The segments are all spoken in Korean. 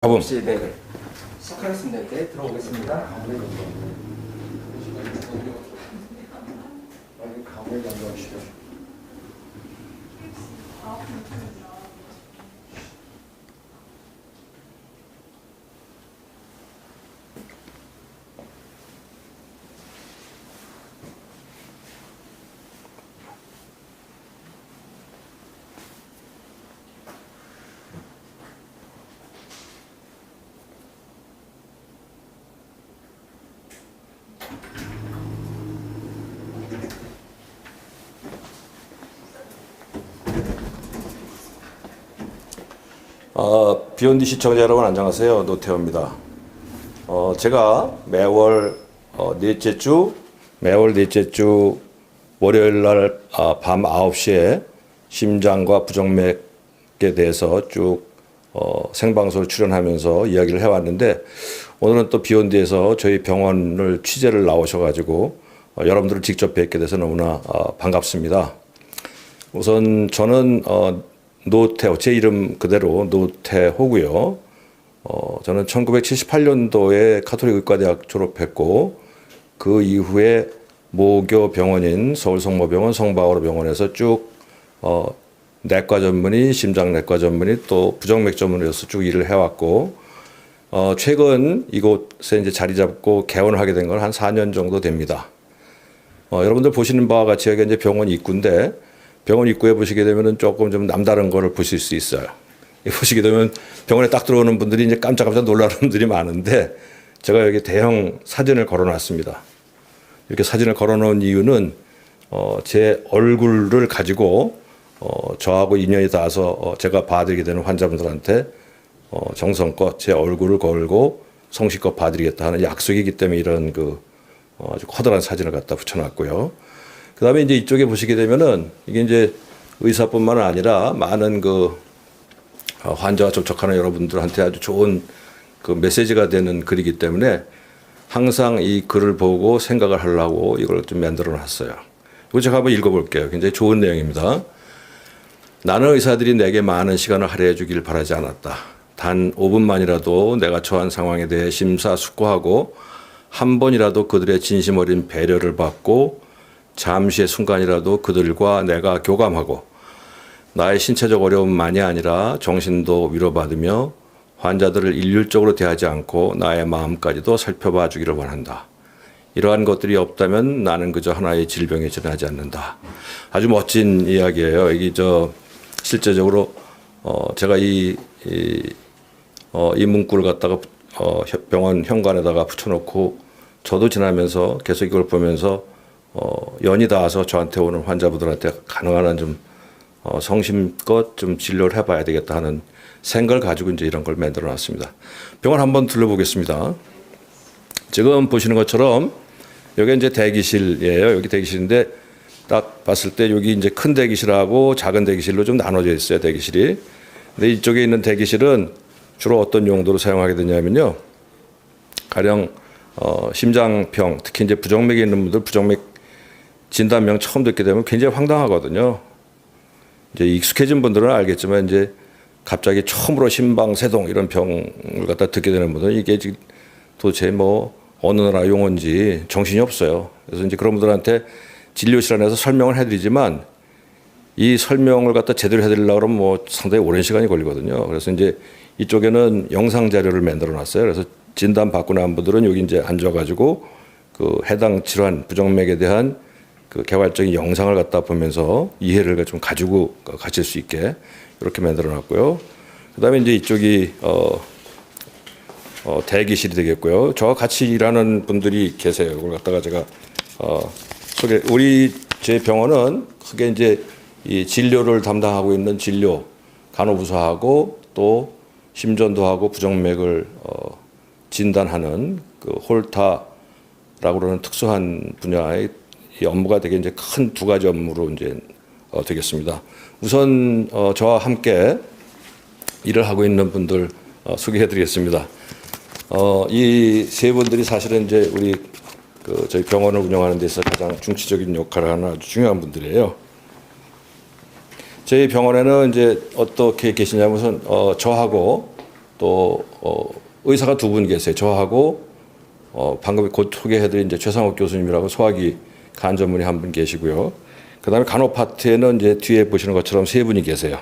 가봄. 네. 시작하겠습니다. 네, 들어오겠습니다. 비욘디 시청자 여러분 안녕하세요. 노태우입니다. 제가 매월 넷째 주 월요일 날 밤 9시에 심장과 부정맥에 대해서 쭉 생방송을 출연하면서 이야기를 해왔는데, 오늘은 또 비욘디에서 저희 병원을 취재를 나오셔가지고 여러분들을 직접 뵙게 돼서 너무나 반갑습니다. 우선 저는 노태호, 제 이름 그대로 노태호고요. 저는 1978년도에 가톨릭 의과대학 졸업했고, 그 이후에 모교 병원인 서울성모병원 성바오로 병원에서 쭉 내과 전문의, 심장내과 전문의, 또 부정맥 전문의로서 쭉 일을 해왔고, 최근 이곳에 이제 자리 잡고 개원을 하게 된 건 한 4년 정도 됩니다. 여러분들 보시는 바와 같이 여기 이제 병원 입구인데, 병원 입구에 보시게 되면은 조금 좀 남다른 거를 보실 수 있어요. 보시게 되면 병원에 딱 들어오는 분들이 이제 깜짝깜짝 놀라는 분들이 많은데, 제가 여기 대형 사진을 걸어놨습니다. 이렇게 사진을 걸어놓은 이유는 제 얼굴을 가지고 저하고 인연이 닿아서 제가 봐드리게 되는 환자분들한테 정성껏 제 얼굴을 걸고 성실껏 봐드리겠다 하는 약속이기 때문에 이런 아주 커다란 사진을 갖다 붙여놨고요. 그 다음에 이제 이쪽에 보시게 되면은 이게 이제 의사뿐만 아니라 많은 환자와 접촉하는 여러분들한테 아주 좋은 메시지가 되는 글이기 때문에 항상 이 글을 보고 생각을 하려고 이걸 좀 만들어 놨어요. 이거 제가 한번 읽어볼게요. 굉장히 좋은 내용입니다. 나는 의사들이 내게 많은 시간을 할애해 주길 바라지 않았다. 단 5분만이라도 내가 처한 상황에 대해 심사숙고하고 한 번이라도 그들의 진심 어린 배려를 받고 잠시의 순간이라도 그들과 내가 교감하고 나의 신체적 어려움만이 아니라 정신도 위로받으며 환자들을 일률적으로 대하지 않고 나의 마음까지도 살펴봐 주기를 원한다. 이러한 것들이 없다면 나는 그저 하나의 질병에 지나지 않는다. 아주 멋진 이야기예요. 이게 실제적으로 제가 이 문구를 갖다가 병원 현관에다가 붙여놓고 저도 지나면서 계속 이걸 보면서 연이 닿아서 저한테 오는 환자분들한테 가능한 한 좀 성심껏 좀 진료를 해봐야 되겠다 하는 생각을 가지고 이제 이런 걸 만들어 놨습니다. 병원 한번 둘러보겠습니다. 지금 보시는 것처럼 여기 이제 대기실이에요. 여기 대기실인데 딱 봤을 때 여기 이제 큰 대기실하고 작은 대기실로 좀 나눠져 있어요. 대기실이. 근데 이쪽에 있는 대기실은 주로 어떤 용도로 사용하게 되냐면요. 가령 심장병, 특히 이제 부정맥에 있는 분들 부정맥 진단명 처음 듣게 되면 굉장히 황당하거든요. 이제 익숙해진 분들은 알겠지만 이제 갑자기 처음으로 심방세동 이런 병을 갖다 듣게 되는 분들은 이게 지금 도대체 어느 나라 용어인지 정신이 없어요. 그래서 이제 그런 분들한테 진료실 안에서 설명을 해드리지만 이 설명을 갖다 제대로 해드리려고 그러면 상당히 오랜 시간이 걸리거든요. 그래서 이제 이쪽에는 영상 자료를 만들어 놨어요. 그래서 진단 받고 난 분들은 여기 이제 앉아가지고 해당 질환, 부정맥에 대한 개괄적인 영상을 갖다 보면서 이해를 좀 가지고 가실 수 있게 이렇게 만들어 놨고요. 그 다음에 이제 이쪽이 대기실이 되겠고요. 저와 같이 일하는 분들이 계세요. 이걸 갖다가 제가 제 병원은 크게 이제 이 진료를 담당하고 있는 진료 간호부서하고 또 심전도 하고 부정맥을 진단하는 홀타라고 그러는 특수한 분야의 이 업무가 되게 이제 큰 두 가지 업무로 이제 되겠습니다. 우선 저와 함께 일을 하고 있는 분들 소개해드리겠습니다. 이 세 분들이 사실은 이제 우리 저희 병원을 운영하는 데서 가장 중추적인 역할을 하는 아주 중요한 분들이에요. 저희 병원에는 이제 어떻게 계시냐면 우선 저하고 또 의사가 두 분 계세요. 저하고 방금 곧 소개해드린 이제 최상욱 교수님이라고 소화기 간 전문의 한 분 계시고요. 그다음에 간호 파트에는 이제 뒤에 보시는 것처럼 세 분이 계세요.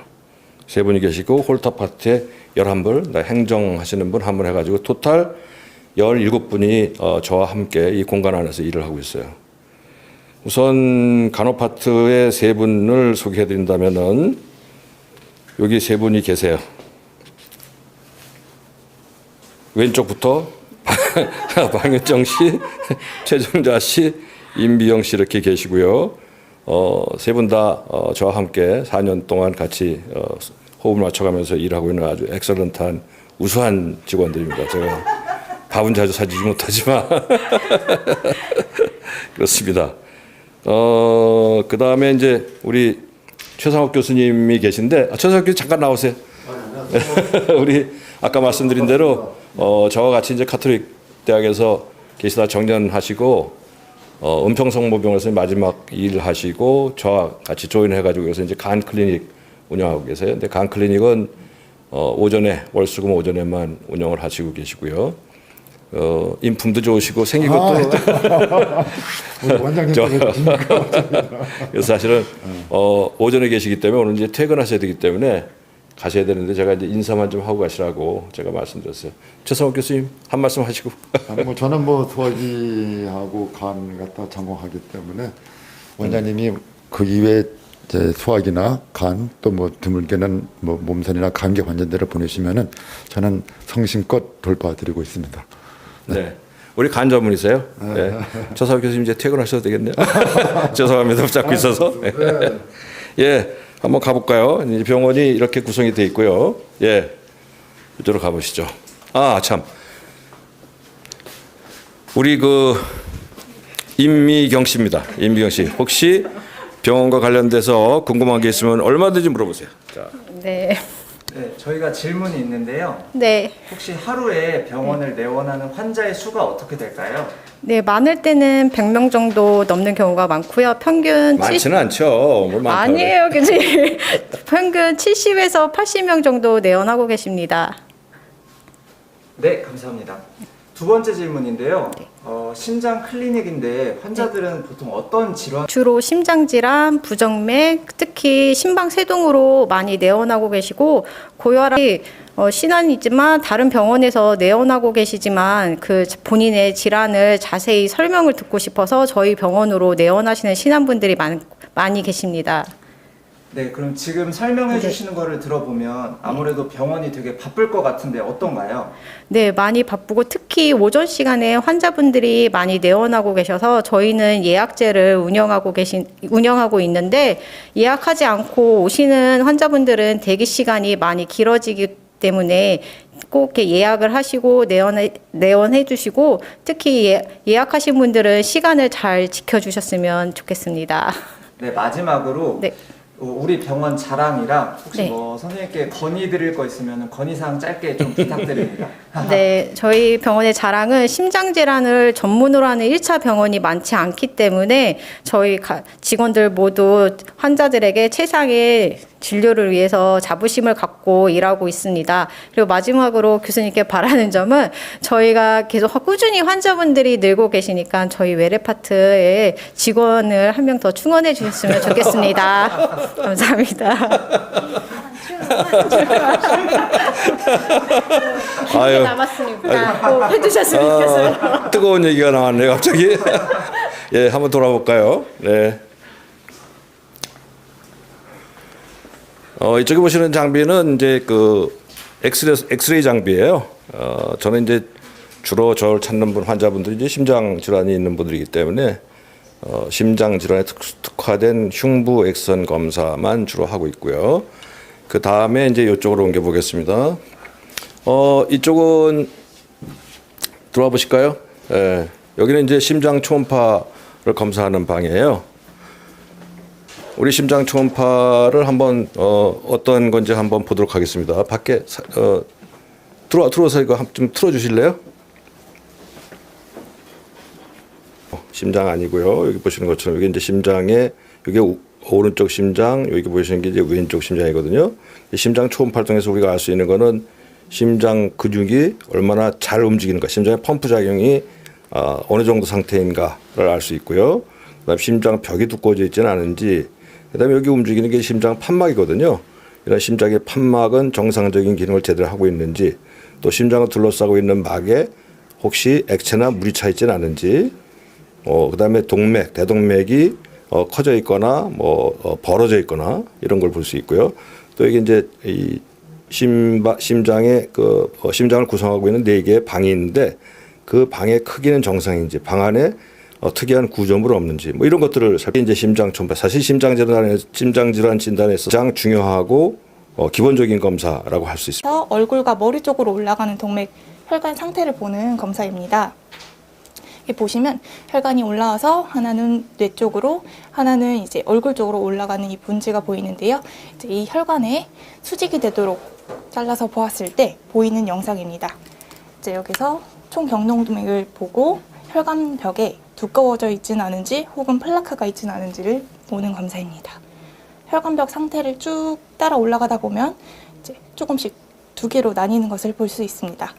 세 분이 계시고 홀터 파트에 11분, 행정하시는 분 한 분 해가지고 토탈 17분이 저와 함께 이 공간 안에서 일을 하고 있어요. 우선 간호 파트의 세 분을 소개해드린다면은 여기 세 분이 계세요. 왼쪽부터 방윤정 씨, 최정자 씨, 임비영 씨 이렇게 계시고요. 세 분 다 저와 함께 4년 동안 같이 호흡을 맞춰가면서 일하고 있는 아주 엑설런트한 우수한 직원들입니다. 제가 밥은 자주 사주지 못하지만 그렇습니다. 그 다음에 이제 우리 최상욱 교수님이 계신데 최상욱 교수님 잠깐 나오세요. 우리 아까 말씀드린 대로 저와 같이 이제 카톨릭 대학에서 계시다 정년하시고 은평성모병원에서 마지막 일을 하시고 저와 같이 조인해가지고 그래서 이제 간 클리닉 운영하고 계세요. 근데 간 클리닉은 오전에 월수금 오전에만 운영을 하시고 계시고요. 인품도 좋으시고 생긴 것도 원장님 그래서 사실은 오전에 계시기 때문에 오늘 이제 퇴근하셔야 되기 때문에 가셔야 되는데 제가 이제 인사만 좀 하고 가시라고 제가 말씀드렸어요. 최상욱 교수님 한 말씀 하시고. 저는 소화기하고 간 갖다 전공하기 때문에 원장님이 그 이외에 소화기나 간 또 드물게는 몸살이나 감기 환자들을 보내시면은 저는 성심껏 돌봐드리고 있습니다. 네. 우리 간 전문이세요? 네. 최상욱 교수님 이제 퇴근하셔도 되겠네요. 죄송합니다. 붙잡고 있어서. 예. 한번 가볼까요? 이제 병원이 이렇게 구성이 되어 있고요. 예, 이쪽으로 가보시죠. 참, 우리 임미경 씨입니다. 임미경 씨, 혹시 병원과 관련돼서 궁금한 게 있으면 얼마든지 물어보세요. 자. 네. 네, 저희가 질문이 있는데요. 네. 혹시 하루에 병원을 내원하는 환자의 수가 어떻게 될까요? 네, 많을 때는 100명 정도 넘는 경우가 많고요. 평균 많지는 않죠. 뭘 많다고 아니에요, 그지? 평균 70에서 80명 정도 내원하고 계십니다. 네, 감사합니다. 두 번째 질문인데요. 심장 클리닉인데 환자들은 보통 어떤 질환? 주로 심장질환, 부정맥, 특히 심방세동으로 많이 내원하고 계시고 고혈압이 신환이지만 다른 병원에서 내원하고 계시지만 그 본인의 질환을 자세히 설명을 듣고 싶어서 저희 병원으로 내원하시는 신환분들이 많이 계십니다. 네, 그럼 지금 설명해 주시는 거를 들어보면 아무래도 병원이 되게 바쁠 것 같은데 어떤가요? 네, 많이 바쁘고 특히 오전 시간에 환자분들이 많이 내원하고 계셔서 저희는 예약제를 운영하고 있는데 예약하지 않고 오시는 환자분들은 대기 시간이 많이 길어지기 때문에 꼭 이렇게 예약을 하시고 내원해 주시고 특히 예약하신 분들은 시간을 잘 지켜주셨으면 좋겠습니다. 네, 마지막으로 네. 우리 병원 자랑이랑 혹시 네. 선생님께 건의 드릴 거 있으면 건의사항 짧게 좀 부탁드립니다. 네, 저희 병원의 자랑은 심장질환을 전문으로 하는 1차 병원이 많지 않기 때문에 저희 직원들 모두 환자들에게 최상의 진료를 위해서 자부심을 갖고 일하고 있습니다. 그리고 마지막으로 교수님께 바라는 점은 저희가 계속 꾸준히 환자분들이 늘고 계시니까 저희 외래파트에 직원을 한 명 더 충원해 주셨으면 좋겠습니다. 감사합니다. 아유, 남았으니까 꼭 해주셨으면 좋겠어요. 뜨거운 얘기가 나왔네요, 갑자기. 예, 한번 돌아볼까요? 네. 이쪽에 보시는 장비는 이제 엑스레이 장비예요. 저는 이제 주로 저를 찾는 환자분들이 이제 심장 질환이 있는 분들이기 때문에 심장 질환에 특화된 흉부 엑선 검사만 주로 하고 있고요. 그 다음에 이제 이쪽으로 옮겨 보겠습니다. 이쪽은 들어와 보실까요? 예, 여기는 이제 심장 초음파를 검사하는 방이에요. 우리 심장 초음파를 한번 어떤 건지 한번 보도록 하겠습니다. 밖에 들어와서 이거 좀 틀어주실래요? 심장 아니고요. 여기 보시는 것처럼 여기 이제 심장에 여기 오른쪽 심장, 여기 보시는 게 이제 왼쪽 심장이거든요. 심장 초음파를 통해서 우리가 알 수 있는 거는 심장 근육이 얼마나 잘 움직이는가, 심장의 펌프 작용이 어느 정도 상태인가를 알 수 있고요. 그다음에 심장 벽이 두꺼워져 있지는 않은지, 그다음에 여기 움직이는 게 심장 판막이거든요. 이런 심장의 판막은 정상적인 기능을 제대로 하고 있는지, 또 심장을 둘러싸고 있는 막에 혹시 액체나 물이 차 있지는 않은지, 그다음에 동맥, 대동맥이 커져 있거나 벌어져 있거나 이런 걸 볼 수 있고요. 또 이게 이제 이 심장의 심장을 구성하고 있는 4개의 방이 있는데 그 방의 크기는 정상인지, 방 안에 특이한 구조물 없는지, 뭐 이런 것들을 이제 심장 초음파. 사실 심장 질환 진단에서 가장 중요하고 기본적인 검사라고 할 수 있습니다. 얼굴과 머리 쪽으로 올라가는 동맥 혈관 상태를 보는 검사입니다. 여기 보시면 혈관이 올라와서 하나는 뇌 쪽으로, 하나는 이제 얼굴 쪽으로 올라가는 이 분지가 보이는데요. 이제 이 혈관에 수직이 되도록 잘라서 보았을 때 보이는 영상입니다. 이제 여기서 총경동맥을 보고 혈관벽에 두꺼워져 있지는 않은지 혹은 플라크가 있지는 않은지를 보는 검사입니다. 혈관벽 상태를 쭉 따라 올라가다 보면 이제 조금씩 2개로 나뉘는 것을 볼 수 있습니다.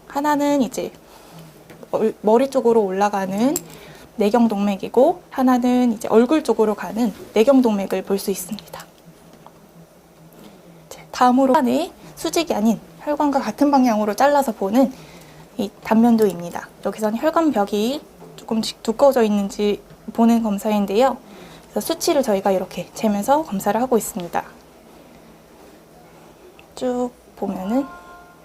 하나는 이제 머리 쪽으로 올라가는 내경동맥이고, 하나는 이제 얼굴 쪽으로 가는 내경동맥을 볼 수 있습니다. 다음으로 혈관의 수직이 아닌 혈관과 같은 방향으로 잘라서 보는 이 단면도입니다. 여기서는 혈관벽이 조금씩 두꺼워져 있는지 보는 검사인데요. 그래서 수치를 저희가 이렇게 재면서 검사를 하고 있습니다. 쭉 보면은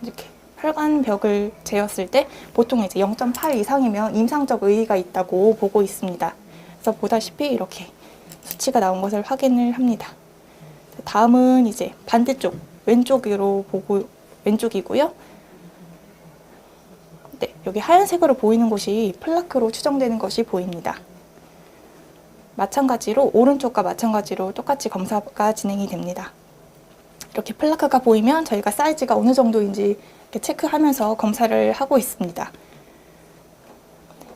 이렇게 혈관벽을 재었을 때 보통 이제 0.8 이상이면 임상적 의의가 있다고 보고 있습니다. 그래서 보다시피 이렇게 수치가 나온 것을 확인을 합니다. 다음은 이제 반대쪽 왼쪽으로 보고 왼쪽이고요. 네, 여기 하얀색으로 보이는 곳이 플라크로 추정되는 것이 보입니다. 마찬가지로 오른쪽과 마찬가지로 똑같이 검사가 진행이 됩니다. 이렇게 플라크가 보이면 저희가 사이즈가 어느 정도인지 이렇게 체크하면서 검사를 하고 있습니다.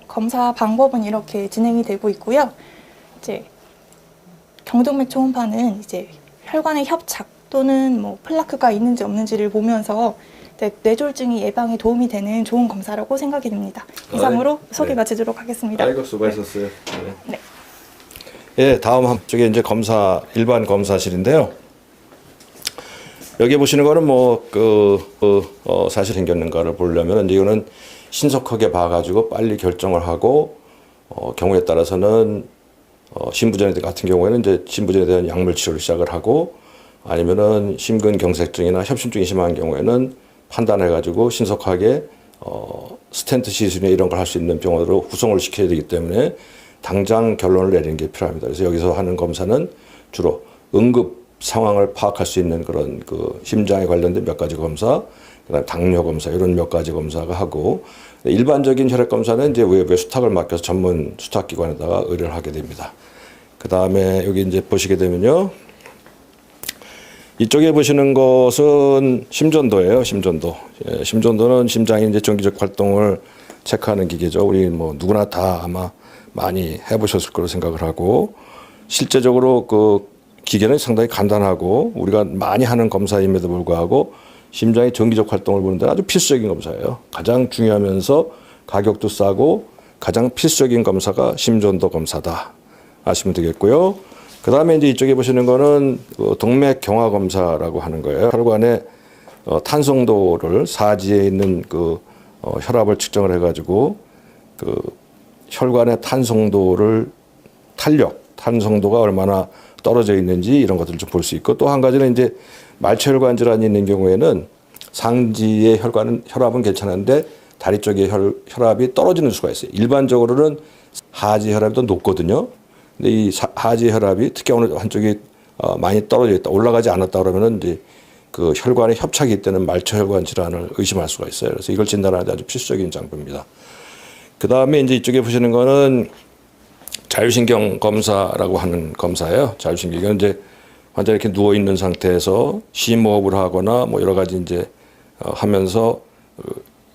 검사 방법은 이렇게 진행이 되고 있고요. 이제 경동맥 초음파는 이제 혈관의 협착 또는 뭐 플라크가 있는지 없는지를 보면서 뇌졸중이 예방에 도움이 되는 좋은 검사라고 생각이 됩니다. 이상으로 소개 마치도록 하겠습니다. 아이고, 수고하셨어요. 네. 네. 예, 다음 쪽에 이제 일반 검사실인데요. 여기 보시는 거는 사실 생겼는가를 보려면 이거는 신속하게 봐가지고 빨리 결정을 하고, 경우에 따라서는 심부전에 같은 경우에는 이제 심부전에 대한 약물 치료를 시작을 하고, 아니면은 심근경색증이나 협심증이 심한 경우에는 판단해가지고 신속하게 스텐트 시술이나 이런 걸 할 수 있는 병원으로 후송을 시켜야 되기 때문에 당장 결론을 내리는 게 필요합니다. 그래서 여기서 하는 검사는 주로 응급 상황을 파악할 수 있는 그런 심장에 관련된 몇 가지 검사, 그다음에 당뇨 검사 이런 몇 가지 검사가 하고, 일반적인 혈액 검사는 이제 외부에 수탁을 맡겨서 전문 수탁 기관에다가 의뢰를 하게 됩니다. 그다음에 여기 이제 보시게 되면요. 이쪽에 보시는 것은 심전도예요. 심전도. 예, 심전도는 심장의 이제 정기적 활동을 체크하는 기계죠. 우리 누구나 다 아마 많이 해보셨을 거로 생각을 하고, 실제적으로 그 기계는 상당히 간단하고 우리가 많이 하는 검사임에도 불구하고 심장의 정기적 활동을 보는 데는 아주 필수적인 검사예요. 가장 중요하면서 가격도 싸고 가장 필수적인 검사가 심전도 검사다 아시면 되겠고요. 그 다음에 이제 이쪽에 보시는 거는 동맥 경화 검사라고 하는 거예요. 혈관의 탄성도를 사지에 있는 혈압을 측정을 해가지고 혈관의 탄성도를 탄성도가 얼마나 떨어져 있는지 이런 것들을 좀 볼 수 있고, 또 한 가지는 이제 말초혈관 질환이 있는 경우에는 상지의 혈압은 괜찮은데 다리 쪽의 혈압이 떨어지는 수가 있어요. 일반적으로는 하지 혈압이 더 높거든요. 근데 이 하지 혈압이 특히 어느 한쪽이 많이 떨어져 있다, 올라가지 않았다 그러면은 이제 그 혈관에 협착이 있다는 말초혈관 질환을 의심할 수가 있어요. 그래서 이걸 진단하는 데 아주 필수적인 장부입니다. 그 다음에 이제 이쪽에 보시는 거는 자율신경 검사라고 하는 검사예요. 자율신경. 이건 이제 환자 이렇게 누워 있는 상태에서 심호흡을 하거나 여러 가지 이제 하면서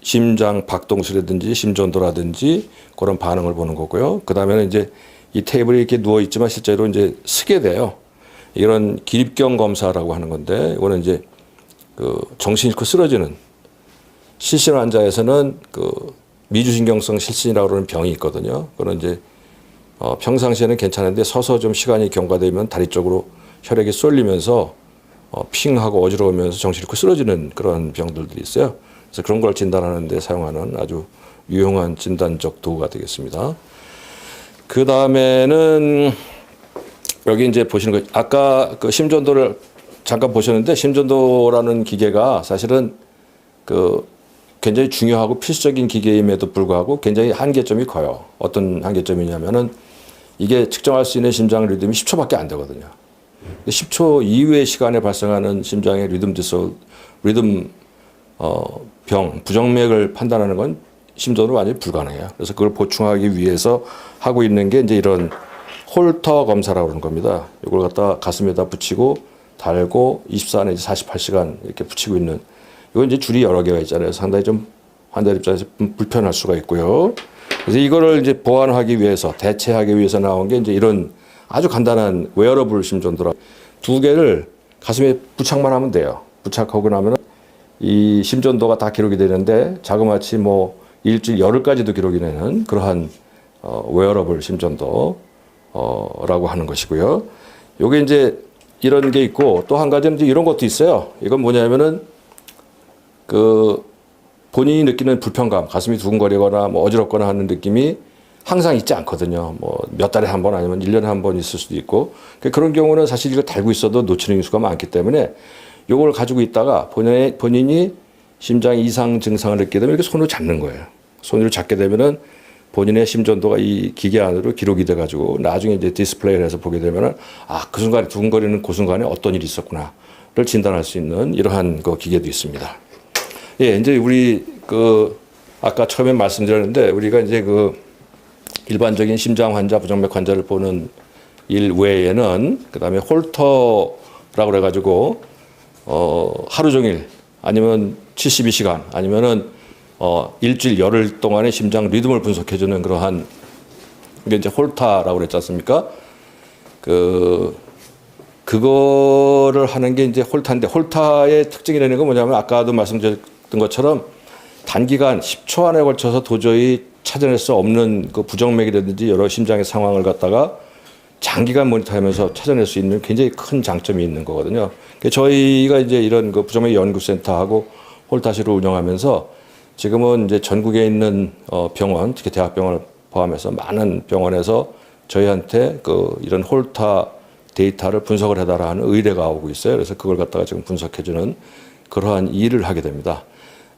심장 박동수라든지 심전도라든지 그런 반응을 보는 거고요. 그 다음에는 이제 이 테이블에 이렇게 누워 있지만 실제로 이제 쓰게 돼요. 이런 기립경 검사라고 하는 건데, 이거는 이제 그 정신 잃고 쓰러지는 실신 환자에서는 그 미주신경성 실신이라고 그러는 병이 있거든요. 그런 이제 평상시에는 괜찮은데 서서 좀 시간이 경과되면 다리 쪽으로 혈액이 쏠리면서 핑하고 어지러우면서 정신 잃고 쓰러지는 그런 병들이 있어요. 그래서 그런 걸 진단하는 데 사용하는 아주 유용한 진단적 도구가 되겠습니다. 그 다음에는 여기 이제 보시는 거, 아까 그 심전도를 잠깐 보셨는데, 심전도라는 기계가 사실은 그 굉장히 중요하고 필수적인 기계임에도 불구하고 굉장히 한계점이 커요. 어떤 한계점이냐면은 이게 측정할 수 있는 심장 리듬이 10초밖에 안 되거든요. 10초 이후의 시간에 발생하는 심장의 병, 부정맥을 판단하는 건 심전으로 완전히 불가능해요. 그래서 그걸 보충하기 위해서 하고 있는 게 이제 이런 홀터 검사라고 그러는 겁니다. 이걸 갖다 가슴에다 붙이고 달고 24 내지 48시간 이렇게 붙이고 있는, 이건 이제 줄이 여러 개가 있잖아요. 상당히 좀 환자 입장에서 불편할 수가 있고요. 그래서 이거를 이제 보완하기 위해서, 대체하기 위해서 나온 게 이제 이런 아주 간단한 웨어러블 심전도라, 두 개를 가슴에 부착만 하면 돼요. 부착하고 나면 이 심전도가 다 기록이 되는데 자그마치 뭐 일주일 열흘까지도 기록이 되는 그러한 웨어러블 심전도라고 하는 것이고요. 요게 이제 이런 게 있고, 또 한 가지는 이제 이런 것도 있어요. 이건 뭐냐면은 그 본인이 느끼는 불편감, 가슴이 두근거리거나 뭐 어지럽거나 하는 느낌이 항상 있지 않거든요. 뭐 몇 달에 한 번 아니면 1년에 한 번 있을 수도 있고, 그런 경우는 사실 이거 달고 있어도 놓치는 수가 많기 때문에 요걸 가지고 있다가 본인이 심장 이상 증상을 느끼게 되면 이렇게 손으로 잡는 거예요. 손으로 잡게 되면은 본인의 심전도가 이 기계 안으로 기록이 돼가지고 나중에 이제 디스플레이를 해서 보게 되면은 그 순간에 두근거리는 그 순간에 어떤 일이 있었구나를 진단할 수 있는 이러한 그 기계도 있습니다. 예, 이제 우리 아까 처음에 말씀드렸는데, 우리가 이제 일반적인 심장 환자, 부정맥 환자를 보는 일 외에는 그다음에 홀터라고 그래가지고 하루 종일 아니면 72시간 아니면은 일주일 열흘 동안의 심장 리듬을 분석해주는 그러한 게 이제 홀타라고 그랬지 않습니까? 그거를 하는 게 이제 홀타인데, 홀타의 특징이라는 건 뭐냐면 아까도 말씀드렸던 것처럼 단기간 10초 안에 걸쳐서 도저히 찾아낼 수 없는 그 부정맥이라든지 여러 심장의 상황을 갖다가 장기간 모니터하면서 찾아낼 수 있는 굉장히 큰 장점이 있는 거거든요. 저희가 이제 이런 그 부정맥 연구센터하고 홀타실을 운영하면서 지금은 이제 전국에 있는 병원, 특히 대학병원을 포함해서 많은 병원에서 저희한테 이런 홀타 데이터를 분석을 해달라는 의뢰가 오고 있어요. 그래서 그걸 갖다가 지금 분석해주는 그러한 일을 하게 됩니다.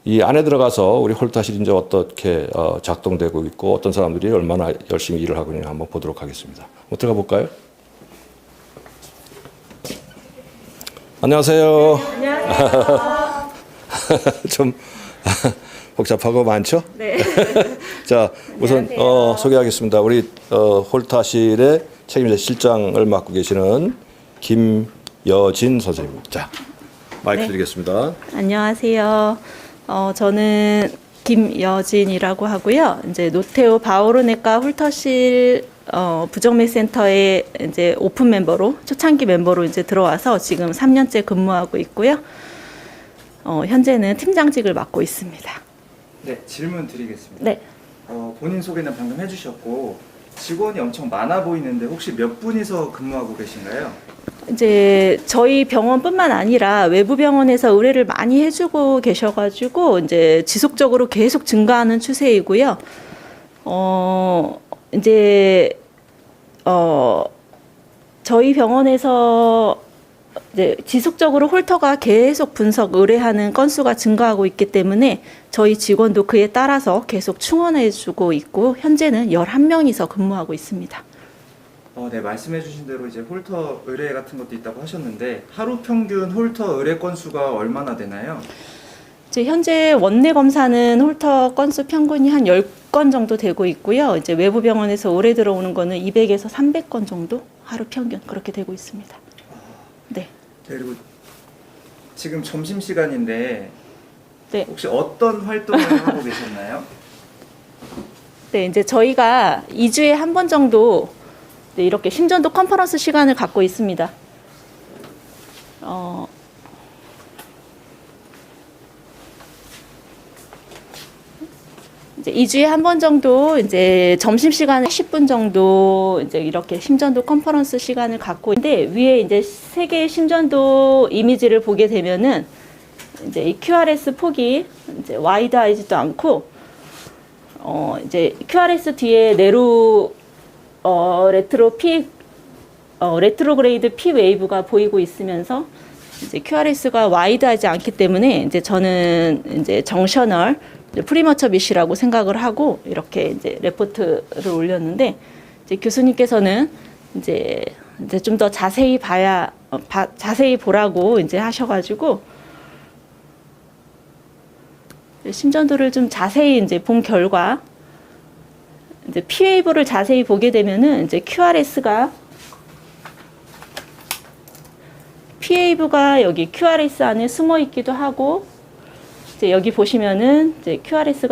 이 안에 들어가서 우리 홀타실이 이제 어떻게 작동되고 있고 어떤 사람들이 얼마나 열심히 일을 하고 있는지 한번 보도록 하겠습니다. 한번 들어가 볼까요? 안녕하세요. 안녕하세요. 좀 복잡하고 많죠? 네. 자, 우선 소개하겠습니다. 우리 홀타실의 책임자 실장을 맡고 계시는 김여진 선생님입니다. 자, 마이크 네. 드리겠습니다. 안녕하세요. 저는 김여진이라고 하고요. 이제 노태우 바오로내과 홀터실 부정맥 센터에 이제 오픈 멤버로, 초창기 멤버로 이제 들어와서 지금 3년째 근무하고 있고요. 현재는 팀장직을 맡고 있습니다. 네, 질문 드리겠습니다. 네. 본인 소개는 방금 해주셨고 직원이 엄청 많아 보이는데 혹시 몇 분이서 근무하고 계신가요? 이제 저희 병원뿐만 아니라 외부 병원에서 의뢰를 많이 해주고 계셔가지고 이제 지속적으로 계속 증가하는 추세이고요. 이제 저희 병원에서 이제 지속적으로 홀터가 계속 분석 의뢰하는 건수가 증가하고 있기 때문에 저희 직원도 그에 따라서 계속 충원해주고 있고 현재는 11명이서 근무하고 있습니다. 네, 말씀해주신 대로 이제 홀터 의뢰 같은 것도 있다고 하셨는데 하루 평균 홀터 의뢰 건수가 얼마나 되나요? 이제 현재 원내 검사는 홀터 건수 평균이 한 10건 정도 되고 있고요. 이제 외부 병원에서 의뢰 들어오는 거는 200에서 300건 정도 하루 평균 그렇게 되고 있습니다. 네. 그리고 지금 점심 시간인데 네. 혹시 어떤 활동을 하고 계셨나요? 네, 이제 저희가 2주에 한 번 정도 네, 이렇게 심전도 컨퍼런스 시간을 갖고 있습니다. 이제 2주에 한 번 정도 이제 점심 시간에 10분 정도 이제 이렇게 심전도 컨퍼런스 시간을 갖고 있는데, 위에 이제 세 개의 심전도 이미지를 보게 되면은 이제 이 QRS 폭이 이제 와이드하지도 않고, 이제 QRS 뒤에 레트로그레이드 P 웨이브가 보이고 있으면서 이제 QRS가 와이드하지 않기 때문에 이제 저는 이제 정셔널 프리머처 미시라고 생각을 하고 이렇게 이제 레포트를 올렸는데, 이제 교수님께서는 이제 좀 더 자세히 자세히 보라고 이제 하셔가지고 심전도를 좀 자세히 이제 본 결과, 이제 P웨이브를 자세히 보게 되면은 이제 P웨이브가 여기 QRS 안에 숨어 있기도 하고, 이제 여기 보시면은 이제 QRS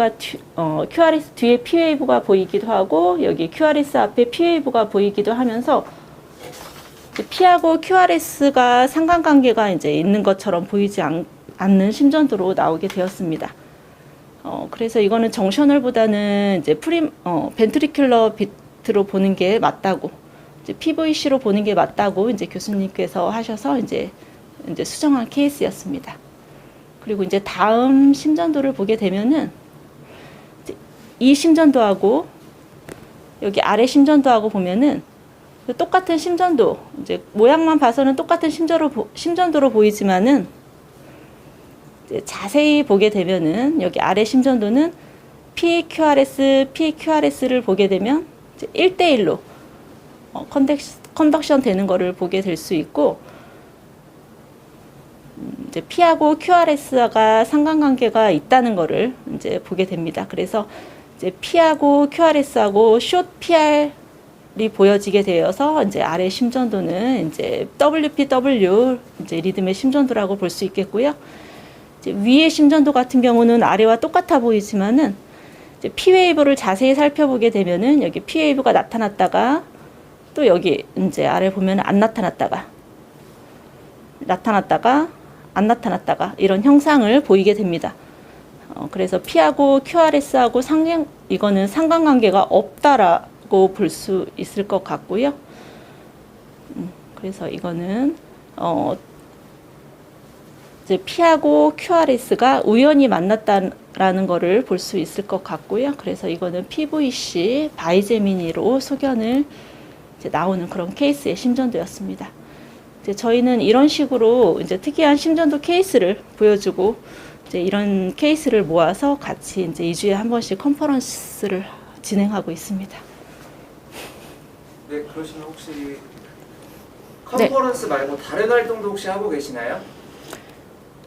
뒤에 P웨이브가 보이기도 하고, 여기 QRS 앞에 P웨이브가 보이기도 하면서 P하고 QRS가 상관관계가 이제 있는 것처럼 보이지 않는 심전도로 나오게 되었습니다. 그래서 이거는 정셔널보다는 이제 벤트리큘러 비트로 보는 게 맞다고, 이제 PVC로 보는 게 맞다고 이제 교수님께서 하셔서 이제 수정한 케이스였습니다. 그리고 이제 다음 심전도를 보게 되면은 이 심전도하고 여기 아래 심전도하고 보면은 똑같은 심전도, 이제 모양만 봐서는 똑같은 심전도로 보이지만은 이제 자세히 보게 되면은 여기 아래 심전도는 PQRS를 보게 되면 이제 1대1로 컨덕션 되는 거를 보게 될 수 있고, 이제 P하고 QRS가 상관관계가 있다는 거를 이제 보게 됩니다. 그래서 이제 P하고 QRS하고 숏 PR이 보여지게 되어서 이제 아래 심전도는 이제 WPW 이제 리듬의 심전도라고 볼 수 있겠고요. 이제 위의 심전도 같은 경우는 아래와 똑같아 보이지만은 이제 P웨이브를 자세히 살펴보게 되면은 여기 P웨이브가 나타났다가 또 여기 이제 아래 보면 안 나타났다가 안 나타났다가 이런 형상을 보이게 됩니다. 그래서 P하고 QRS하고 이거는 상관관계가 없다라고 볼 수 있을 것 같고요. 그래서 이거는 이제 P하고 QRS가 우연히 만났다라는 거를 볼 수 있을 것 같고요. 그래서 이거는 PVC 바이제미니로 소견을 이제 나오는 그런 케이스의 심전도였습니다. 이제 저희는 이런 식으로 이제 특이한 심전도 케이스를 보여주고, 이제 이런 케이스를 모아서 같이 이제 2주에 한 번씩 컨퍼런스를 진행하고 있습니다. 네, 그러시면 혹시 컨퍼런스 말고 다른 활동도 혹시 하고 계시나요?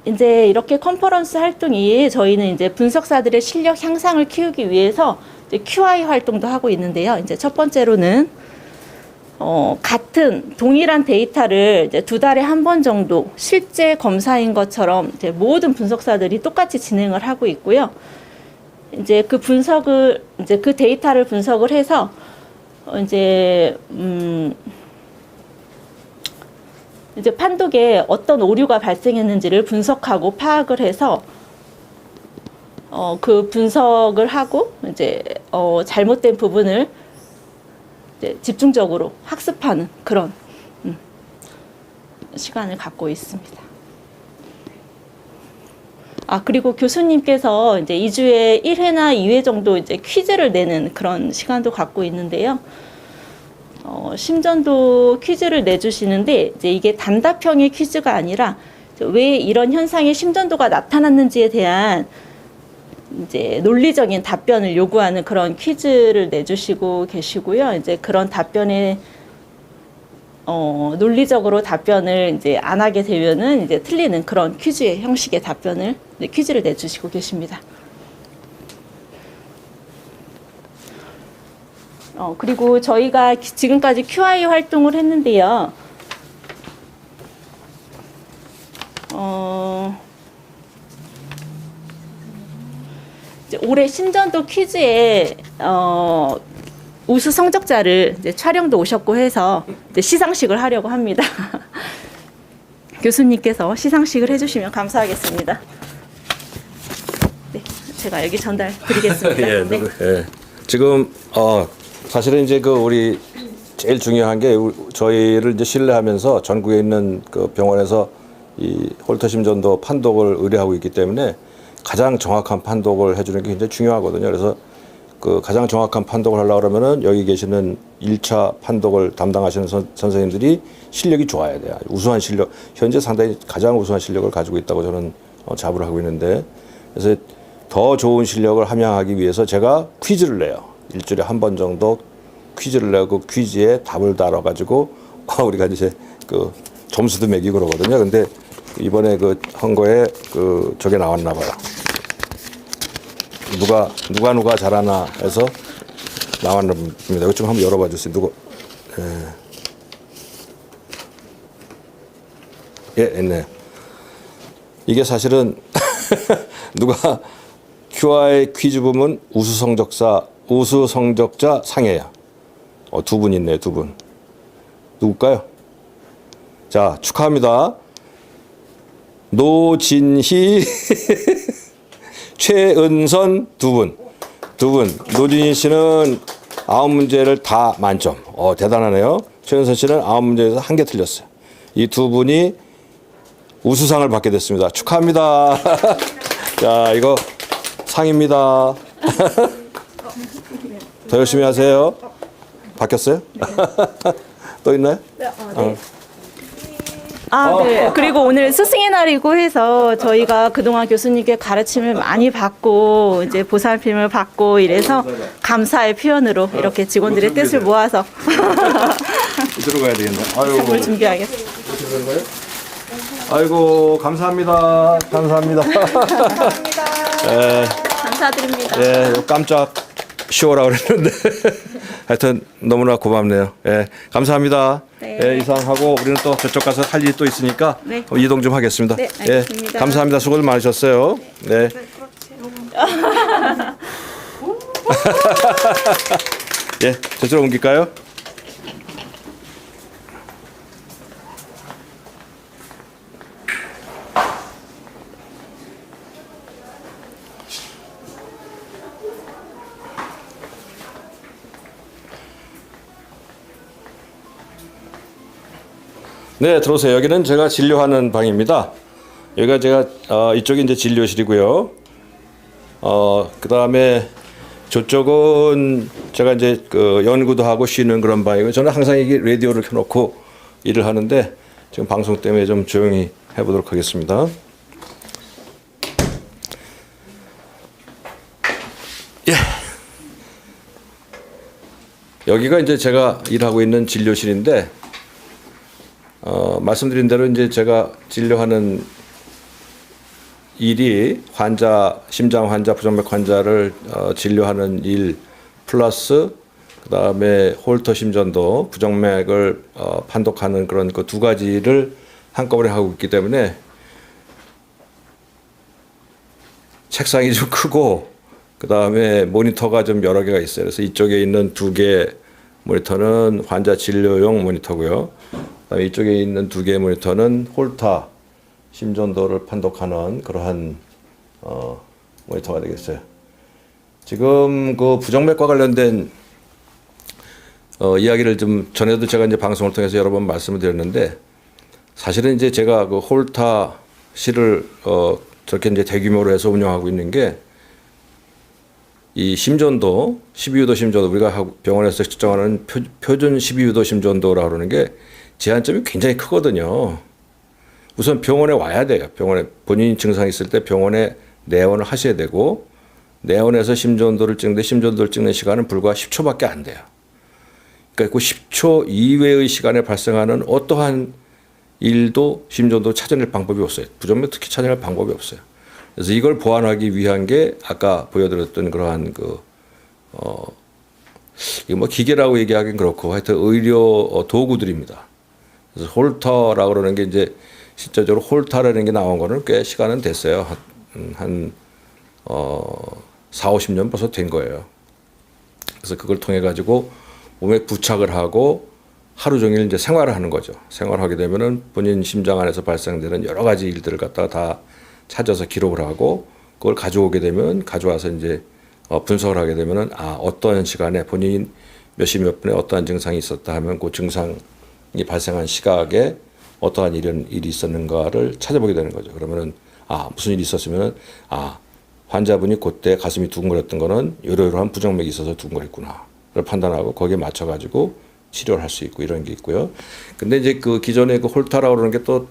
이제 이렇게 컨퍼런스 활동이 저희는 이제 분석사들의 실력 향상을 키우기 위해서 이제 QI 활동도 하고 있는데요. 이제 첫 번째로는 같은 동일한 데이터를 이제 2달에 한 번 정도 실제 검사인 것처럼 이제 모든 분석사들이 똑같이 진행을 하고 있고요. 이제 그 데이터를 분석을 해서 이제 판독에 어떤 오류가 발생했는지를 분석하고 파악을 해서 그 분석을 하고 이제 잘못된 부분을 이제 집중적으로 학습하는 그런 시간을 갖고 있습니다. 그리고 교수님께서 이제 2주에 1회나 2회 정도 이제 퀴즈를 내는 그런 시간도 갖고 있는데요. 심전도 퀴즈를 내주시는데, 이제 이게 단답형의 퀴즈가 아니라 왜 이런 현상의 심전도가 나타났는지에 대한 이제 논리적인 답변을 요구하는 그런 퀴즈를 내주시고 계시고요. 이제 그런 답변에 논리적으로 답변을 이제 안 하게 되면은 이제 틀리는 그런 퀴즈의 형식의 퀴즈를 내주시고 계십니다. 그리고 저희가 지금까지 QI 활동을 했는데요. 이제 올해 심전도 퀴즈에 우수 성적자를 이제 촬영도 오셨고 해서 이제 시상식을 하려고 합니다. 교수님께서 시상식을 해주시면 감사하겠습니다. 네, 제가 여기 전달드리겠습니다. 예, 네. 예. 지금 사실은 이제 그 우리 제일 중요한 게 저희를 이제 신뢰하면서 전국에 있는 그 병원에서 이 홀터 심전도 판독을 의뢰하고 있기 때문에 가장 정확한 판독을 해주는 게 굉장히 중요하거든요. 그래서 그 가장 정확한 판독을 하려고 그러면은 여기 계시는 1차 판독을 담당하시는 선생님들이 실력이 좋아야 돼요. 우수한 실력, 현재 상당히 가장 우수한 실력을 가지고 있다고 저는 자부를 하고 있는데, 그래서 더 좋은 실력을 함양하기 위해서 제가 퀴즈를 내요. 일주일에 한 번 정도 퀴즈를 내고 그 퀴즈에 답을 달아가지고 우리가 이제 그 점수도 매기고 그러거든요. 근데 이번에 그 한 거에 그 저게 나왔나 봐요. 누가 잘하나 해서 나왔나 봅니다. 이거 좀 한번 열어봐 주세요. 네. 이게 사실은 누가 QI 퀴즈 부문 우수 성적자 상이에요. 두 분 있네요, 두 분. 누굴까요? 자, 축하합니다. 노진희, 최은선 두 분. 노진희 씨는 9문제를 다 만점. 대단하네요. 최은선 씨는 9문제에서 1개 틀렸어요. 이 두 분이 우수상을 받게 됐습니다. 축하합니다. 자, 이거 상입니다. 더 열심히 하세요. 바뀌었어요? 또 있나요? 네. 네. 그리고 오늘 스승의 날이고 해서 저희가 그동안 교수님께 가르침을 많이 받고 이제 보살핌을 받고 이래서 감사의 표현으로 이렇게 직원들의 뜻을 모아서 들어가야 되겠네. 선물 준비하겠습니다. 아이고, 감사합니다. 감사합니다. 감사드립니다. 예, 깜짝 쉬어라 그랬는데 하여튼 너무나 고맙네요. 예, 감사합니다. 네. 예, 이상하고 우리는 또 저쪽 가서 할 일이 또 있으니까 네. 이동 좀 하겠습니다. 네, 알겠습니다. 예, 감사합니다. 수고들 많으셨어요. 네. 예, 저쪽으로 옮길까요? 네, 들어오세요. 여기는 제가 진료하는 방입니다. 여기가 제가 이쪽이 이제 진료실이고요. 그 다음에 저쪽은 제가 이제 그 연구도 하고 쉬는 그런 방이고, 저는 항상 이게 라디오를 켜놓고 일을 하는데 지금 방송 때문에 좀 조용히 해보도록 하겠습니다. 예. 여기가 이제 제가 일하고 있는 진료실인데. 말씀드린 대로 이제 제가 진료하는 일이 심장 환자, 부정맥 환자를 진료하는 일 플러스 그다음에 홀터 심전도 부정맥을 판독하는 그런 그 두 가지를 한꺼번에 하고 있기 때문에 책상이 좀 크고 그다음에 모니터가 좀 여러 개가 있어요. 그래서 이쪽에 있는 2개 모니터는 환자 진료용 모니터고요. 그다음에 이쪽에 있는 2개의 모니터는 홀터 심전도를 판독하는 그러한 모니터가 되겠어요. 지금 그 부정맥과 관련된 이야기를 좀 전에도 제가 이제 방송을 통해서 여러 번 말씀을 드렸는데, 사실은 이제 제가 그 홀터실을 저렇게 이제 대규모로 해서 운영하고 있는 게 이 심전도 12유도 심전도, 우리가 병원에서 측정하는 표준 12유도 심전도라고 그러는 게 제한점이 굉장히 크거든요. 우선 병원에 와야 돼요. 병원에 본인이 증상이 있을 때 병원에 내원을 하셔야 되고, 내원에서 심전도를 찍는데 심전도를 찍는 시간은 불과 10초밖에 안 돼요. 그러니까 그 10초 이외의 시간에 발생하는 어떠한 일도 심전도 찾아낼 방법이 없어요. 부정맥 특히 찾아낼 방법이 없어요. 그래서 이걸 보완하기 위한 게 아까 보여드렸던 그러한 이거 뭐 기계라고 얘기하기는 그렇고 하여튼 의료 도구들입니다. 그래서 홀터라고 그러는 게 이제 실제적으로 홀터라는 게 나온 거는 꽤 시간은 됐어요. 한 4, 50년 벌써 된 거예요. 그래서 그걸 통해 가지고 몸에 부착을 하고 하루 종일 이제 생활을 하는 거죠. 생활하게 되면은 본인 심장 안에서 발생되는 여러 가지 일들을 갖다가 다 찾아서 기록을 하고, 그걸 가져오게 되면 가져와서 이제 분석을 하게 되면은 어떤 시간에 본인이 몇 시 몇 분에 어떠한 증상이 있었다 하면 그 증상이 발생한 시각에 어떠한 일이 있었는가를 찾아보게 되는 거죠. 그러면은 무슨 일이 있었으면은 환자분이 그때 가슴이 두근거렸던 거는 이러이러한 부정맥이 있어서 두근거렸구나를 판단하고 거기에 맞춰 가지고 치료를 할 수 있고 이런 게 있고요. 근데 이제 그 기존에 그 홀터라고 그러는 게 또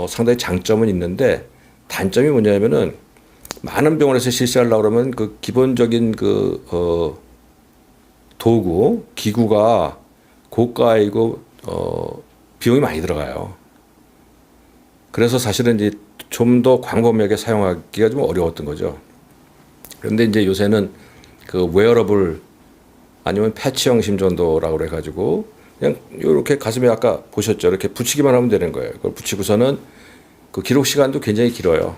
상당히 장점은 있는데 단점이 뭐냐면은 많은 병원에서 실시하려고 그러면 그 기본적인 도구, 기구가 고가이고 비용이 많이 들어가요. 그래서 사실은 이제 좀 더 광범위하게 사용하기가 좀 어려웠던 거죠. 그런데 이제 요새는 그 웨어러블 아니면 패치형 심전도라고 그래가지고 그냥 이렇게 가슴에 아까 보셨죠. 이렇게 붙이기만 하면 되는 거예요. 그걸 붙이고서는 그 기록 시간도 굉장히 길어요.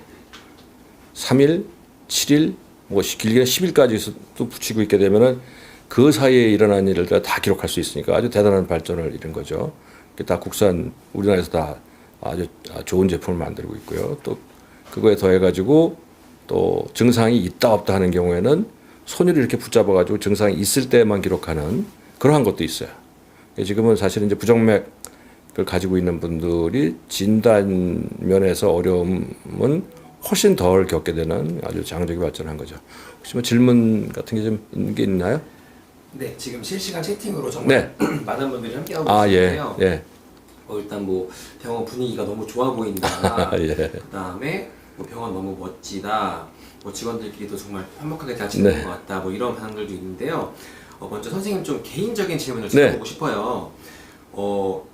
3일, 7일, 뭐 길게 10일까지 또 붙이고 있게 되면은 그 사이에 일어난 일을 다 기록할 수 있으니까 아주 대단한 발전을 이룬 거죠. 다 국산 우리나라에서 다 아주 좋은 제품을 만들고 있고요. 또 그거에 더해가지고 또 증상이 있다 없다 하는 경우에는 손으로 이렇게 붙잡아가지고 증상이 있을 때만 기록하는 그러한 것도 있어요. 지금은 사실은 이제 부정맥을 가지고 있는 분들이 진단 면에서 어려움은 훨씬 덜 겪게 되는 아주 장족이 발전한 거죠. 혹시 뭐 질문 같은 게 좀 있는 게 있나요? 네, 지금 실시간 채팅으로 정말 많은 분들이 함께하고 계시는데요. 예. 일단 뭐 병원 분위기가 너무 좋아 보인다. 예. 그다음에 뭐 병원 너무 멋지다. 뭐 직원들끼리도 정말 화목하게 잘 지내는 것 같다. 뭐 이런 반응들도 있는데요. 먼저 선생님 좀 개인적인 질문을 드려보고 싶어요.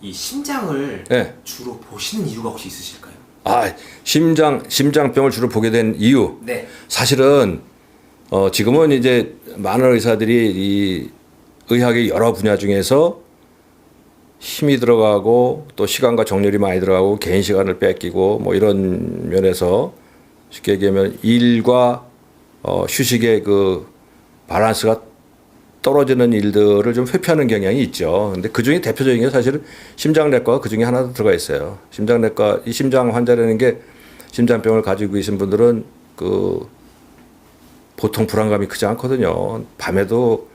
이 심장을 주로 보시는 이유가 혹시 있으실까요? 심장병을 주로 보게 된 이유. 네. 사실은 지금은 이제 많은 의사들이 이 의학의 여러 분야 중에서 힘이 들어가고 또 시간과 정열이 많이 들어가고 개인 시간을 뺏기고 뭐 이런 면에서 쉽게 얘기하면 일과 휴식의 그 밸런스가 떨어지는 일들을 좀 회피하는 경향이 있죠. 근데 그 중에 대표적인 게 사실은 심장내과가 그 중에 하나 들어가 있어요. 심장내과, 이 심장 환자라는 게 심장병을 가지고 계신 분들은 보통 불안감이 크지 않거든요. 밤에도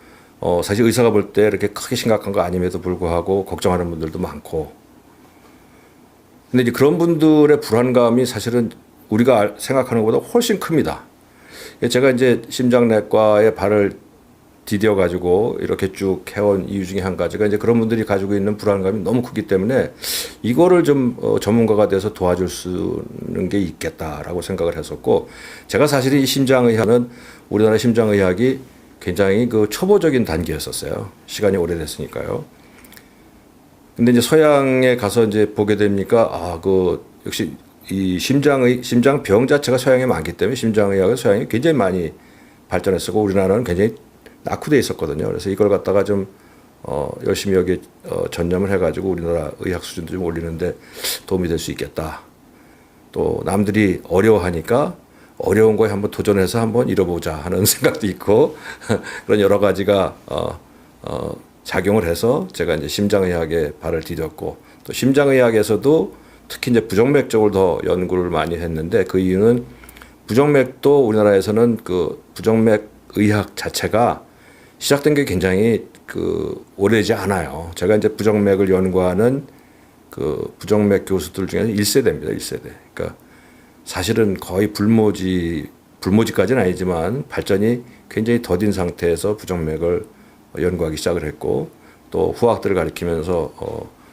사실 의사가 볼 때 이렇게 크게 심각한 거 아님에도 불구하고 걱정하는 분들도 많고. 근데 이제 그런 분들의 불안감이 사실은 우리가 생각하는 것보다 훨씬 큽니다. 제가 이제 심장내과에 발을 디뎌 가지고 이렇게 쭉 해온 이유 중에 한 가지가 이제 그런 분들이 가지고 있는 불안감이 너무 크기 때문에 이거를 좀 전문가가 돼서 도와줄 수 있는 게 있겠다라고 생각을 했었고, 제가 사실 이 심장의학은 우리나라 심장의학이 굉장히 그 초보적인 단계였었어요. 시간이 오래됐으니까요. 근데 이제 서양에 가서 이제 보게 됩니까? 역시 이 심장병 자체가 서양에 많기 때문에 심장의학은 서양이 굉장히 많이 발전했었고 우리나라는 굉장히 낙후돼 있었거든요. 그래서 이걸 갖다가 좀 열심히 여기 전념을 해가지고 우리나라 의학 수준도 좀 올리는데 도움이 될 수 있겠다. 또 남들이 어려워하니까 어려운 거에 한번 도전해서 한번 이뤄보자 하는 생각도 있고 그런 여러 가지가 작용을 해서 제가 이제 심장의학에 발을 디뎠고, 또 심장의학에서도 특히 이제 부정맥 쪽을 더 연구를 많이 했는데, 그 이유는 부정맥도 우리나라에서는 그 부정맥 의학 자체가 시작된 게 굉장히 오래되지 않아요. 제가 이제 부정맥을 연구하는 그 부정맥 교수들 중에서 1세대입니다. 1세대. 그러니까 사실은 거의 불모지까지는 아니지만 발전이 굉장히 더딘 상태에서 부정맥을 연구하기 시작을 했고, 또 후학들을 가리키면서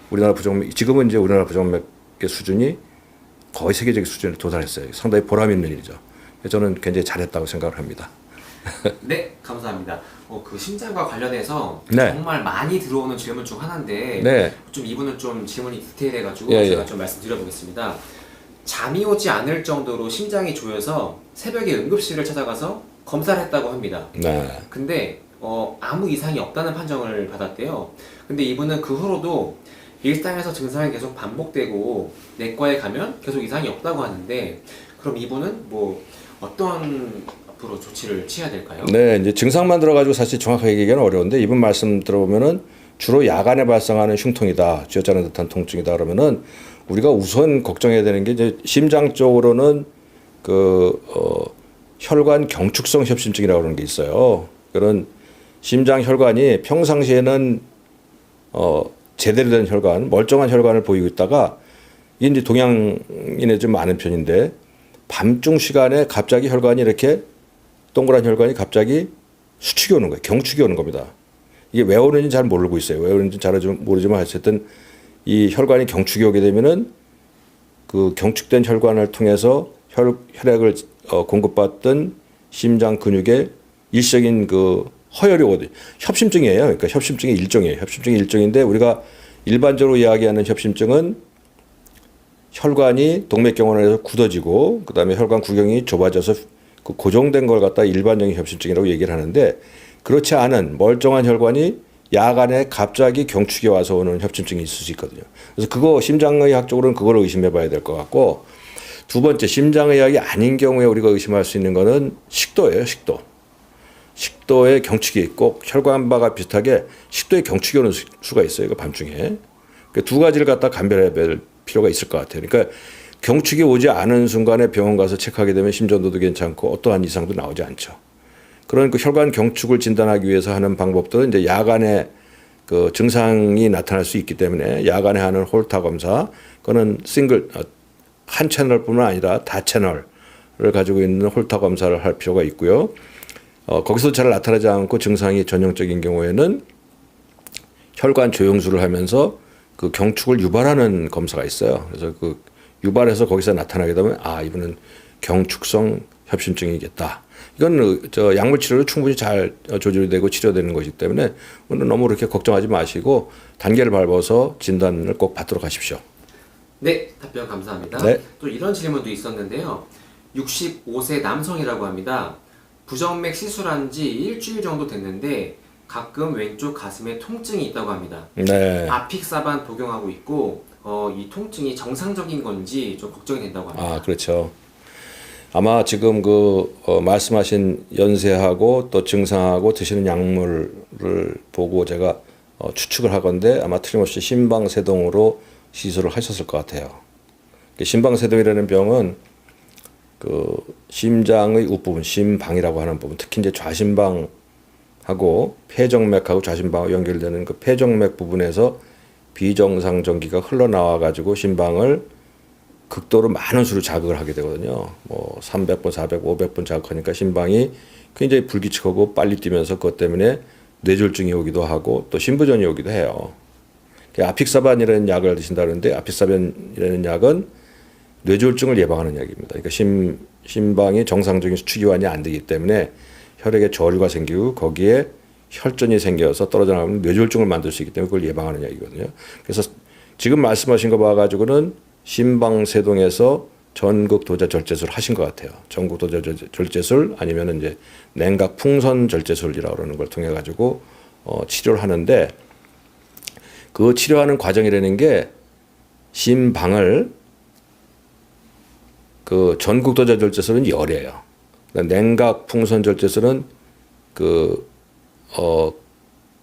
우리나라 부정맥, 지금은 이제 우리나라 부정맥의 수준이 거의 세계적인 수준에 도달했어요. 상당히 보람 있는 일이죠. 저는 굉장히 잘했다고 생각을 합니다. 네, 감사합니다. 그 심장과 관련해서 네. 정말 많이 들어오는 질문 중 하나인데 좀 이분은 좀 질문이 디테일해가지고 제가 좀 말씀드려보겠습니다. 잠이 오지 않을 정도로 심장이 조여서 새벽에 응급실을 찾아가서 검사를 했다고 합니다. 네. 근데 아무 이상이 없다는 판정을 받았대요. 근데 이분은 그 후로도 일상에서 증상이 계속 반복되고 내과에 가면 계속 이상이 없다고 하는데, 그럼 이분은 뭐 어떤 앞으로 조치를 취해야 될까요? 네, 이제 증상만 들어가지고 사실 정확하게 얘기하기는 어려운데, 이분 말씀 들어보면은 주로 야간에 발생하는 흉통이다, 쥐어짜는 듯한 통증이다 그러면은 우리가 우선 걱정해야 되는 게 이제 심장 쪽으로는 혈관 경축성 협심증이라고 하는 게 있어요. 그런 심장 혈관이 평상시에는 제대로 된 혈관, 멀쩡한 혈관을 보이고 있다가 이게 이제 동양인에 좀 많은 편인데 밤중 시간에 갑자기 혈관이 이렇게 동그란 혈관이 갑자기 수축이 오는 거예요. 경축이 오는 겁니다. 이게 왜 오는지 잘 모르고 있어요. 왜 오는지 잘 모르지만 어쨌든 이 혈관이 경축이 오게 되면은 그 경축된 혈관을 통해서 혈액을 공급받던 심장 근육에 일시적인 그 허혈이 오거든요. 협심증이에요. 그러니까 협심증의 일종이에요. 협심증의 일종인데 우리가 일반적으로 이야기하는 협심증은 혈관이 동맥경화에서 굳어지고 그다음에 혈관 구경이 좁아져서 그 고정된 걸 갖다 일반적인 협심증이라고 얘기를 하는데 그렇지 않은 멀쩡한 혈관이 야간에 갑자기 경축이 와서 오는 협심증이 있을 수 있거든요. 그래서 그거 심장의학적으로는 그걸 의심해 봐야 될 것 같고 두 번째 심장의학이 아닌 경우에 우리가 의심할 수 있는 거는 식도예요. 식도. 식도에 경축이 있고 혈관바가 비슷하게 식도에 경축이 오는 수가 있어요. 그 밤중에. 그 두 가지를 갖다 감별해야 될 필요가 있을 것 같아요. 그러니까 경축이 오지 않은 순간에 병원 가서 체크하게 되면 심전도도 괜찮고 어떠한 이상도 나오지 않죠. 그런 그 혈관 경축을 진단하기 위해서 하는 방법들은 이제 야간에 그 증상이 나타날 수 있기 때문에 야간에 하는 홀터 검사, 그거는 한 채널뿐만 아니라 다채널을 가지고 있는 홀터 검사를 할 필요가 있고요. 거기서 잘 나타나지 않고 증상이 전형적인 경우에는 혈관 조영술을 하면서 그 경축을 유발하는 검사가 있어요. 그래서 그 유발해서 거기서 나타나게 되면 이분은 경축성 협심증이겠다. 이건 약물 치료로 충분히 잘 조절이 되고 치료되는 것이기 때문에 오늘 너무 그렇게 걱정하지 마시고 단계를 밟아서 진단을 꼭 받도록 하십시오. 네, 답변 감사합니다. 네. 또 이런 질문도 있었는데요. 65세 남성이라고 합니다. 부정맥 시술한 지 일주일 정도 됐는데 가끔 왼쪽 가슴에 통증이 있다고 합니다. 네. 아픽사반 복용하고 있고 이 통증이 정상적인 건지 좀 걱정이 된다고 합니다. 그렇죠. 아마 지금 말씀하신 연세하고 또 증상하고 드시는 약물을 보고 제가 추측을 하건데 아마 틀림없이 심방세동으로 시술을 하셨을 것 같아요. 심방세동이라는 병은 그 심장의 윗부분, 심방이라고 하는 부분, 특히 이제 좌심방하고 폐정맥하고 좌심방하고 연결되는 그 폐정맥 부분에서 비정상 전기가 흘러나와 가지고 심방을 극도로 많은 수로 자극을 하게 되거든요. 뭐 300번, 400, 500번 자극하니까 심방이 굉장히 불규칙하고 빨리 뛰면서 그것 때문에 뇌졸중이 오기도 하고 또 심부전이 오기도 해요. 아픽사반이라는 약을 드신다는데 아픽사반이라는 약은 뇌졸중을 예방하는 약입니다. 그러니까 심방이 정상적인 수축이완이 안 되기 때문에 혈액에 저류가 생기고 거기에 혈전이 생겨서 떨어져 나가면 뇌졸중을 만들 수 있기 때문에 그걸 예방하는 약이거든요. 그래서 지금 말씀하신 거 봐가지고는 심방세동에서 전극 도자 절제술 하신 것 같아요. 전극 도자 절제술 아니면 이제 냉각 풍선 절제술이라고 그러는 걸 통해 가지고 치료를 하는데 그 치료하는 과정이라는 게 심방을 그 전극 도자 절제술은 열이에요. 냉각 풍선 절제술은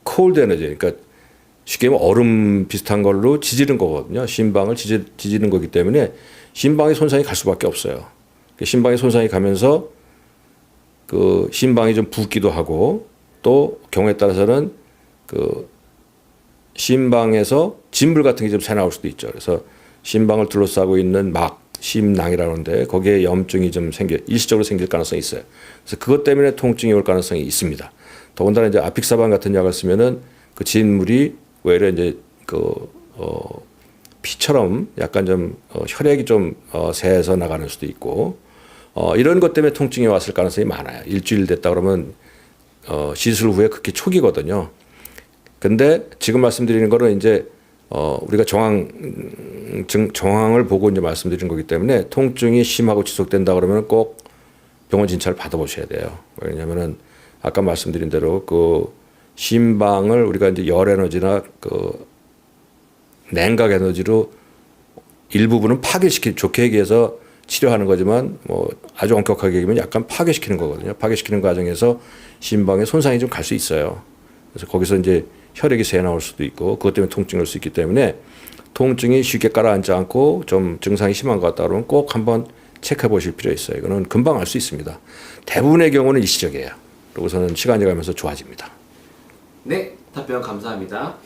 콜드 에너지, 그러니까 쉽게 말하면 얼음 비슷한 걸로 지지는 거거든요. 심방을 지지는 거기 때문에 심방의 손상이 갈 수밖에 없어요. 심방의 손상이 가면서 그 심방이 좀 붓기도 하고 또 경우에 따라서는 그 심방에서 진물 같은 게 좀 새 나올 수도 있죠. 그래서 심방을 둘러싸고 있는 심낭이라는데 거기에 염증이 좀 일시적으로 생길 가능성이 있어요. 그래서 그것 때문에 통증이 올 가능성이 있습니다. 더군다나 이제 아픽사반 같은 약을 쓰면은 그 진물이 오히려 이제 피처럼 약간 좀 혈액이 좀 새서 나가는 수도 있고 이런 것 때문에 통증이 왔을 가능성이 많아요. 일주일 됐다 그러면 시술 후에 극히 초기거든요. 근데 지금 말씀드리는 거는 이제 우리가 정황을 보고 이제 말씀드린 거기 때문에 통증이 심하고 지속된다 그러면 꼭 병원 진찰을 받아보셔야 돼요. 왜냐면은 아까 말씀드린 대로 그 심방을 우리가 이제 열 에너지나 그 냉각 에너지로 일부분은 좋게 얘기해서 치료하는 거지만 뭐 아주 엄격하게 얘기하면 약간 파괴시키는 거거든요. 파괴시키는 과정에서 심방에 손상이 좀 갈 수 있어요. 그래서 거기서 이제 혈액이 새 나올 수도 있고 그것 때문에 통증이 올 수 있기 때문에 통증이 쉽게 가라앉지 않고 좀 증상이 심한 것 같다 그러면 꼭 한번 체크해 보실 필요 있어요. 이거는 금방 알 수 있습니다. 대부분의 경우는 일시적이에요. 그리고서는 시간이 가면서 좋아집니다. 네, 답변 감사합니다.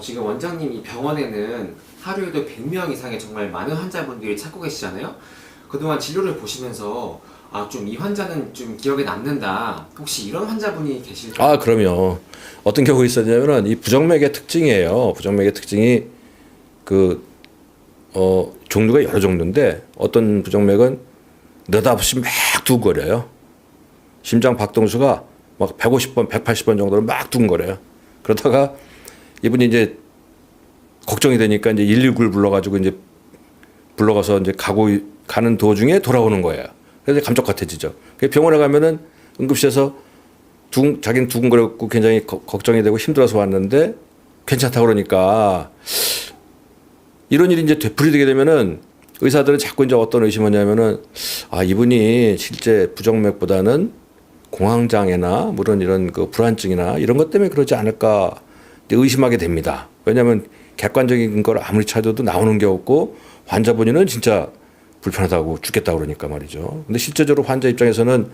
지금 원장님 이 병원에는 하루에도 100명 이상의 정말 많은 환자분들이 찾고 계시잖아요. 그동안 진료를 보시면서 좀 이 환자는 좀 기억에 남는다. 혹시 이런 환자분이 계실까요? 아, 그럼요. 어떤 경우 있었냐면은 이 부정맥의 특징이에요. 부정맥의 특징이 종류가 여러 종류인데 어떤 부정맥은 느닷없이 막 두근거려요. 심장 박동수가 막 150번, 180번 정도로 막 두근거려요. 그러다가 이분이 이제 걱정이 되니까 이제 119를 불러가지고 이제 불러가서 이제 가는 도중에 돌아오는 거예요. 그래서 감쪽같아지죠. 병원에 가면은 응급실에서 자기는 두근거렸고 굉장히 걱정이 되고 힘들어서 왔는데 괜찮다고 그러니까 이런 일이 이제 되풀이되게 되면은 의사들은 자꾸 이제 어떤 의심하냐면은 이분이 실제 부정맥보다는 공황장애나 물론 이런 그 불안증이나 이런 것 때문에 그러지 않을까 의심하게 됩니다. 왜냐하면 객관적인 걸 아무리 찾아도 나오는 게 없고 환자 본인은 진짜 불편하다고 죽겠다고 그러니까 말이죠. 근데 실제적으로 환자 입장에서는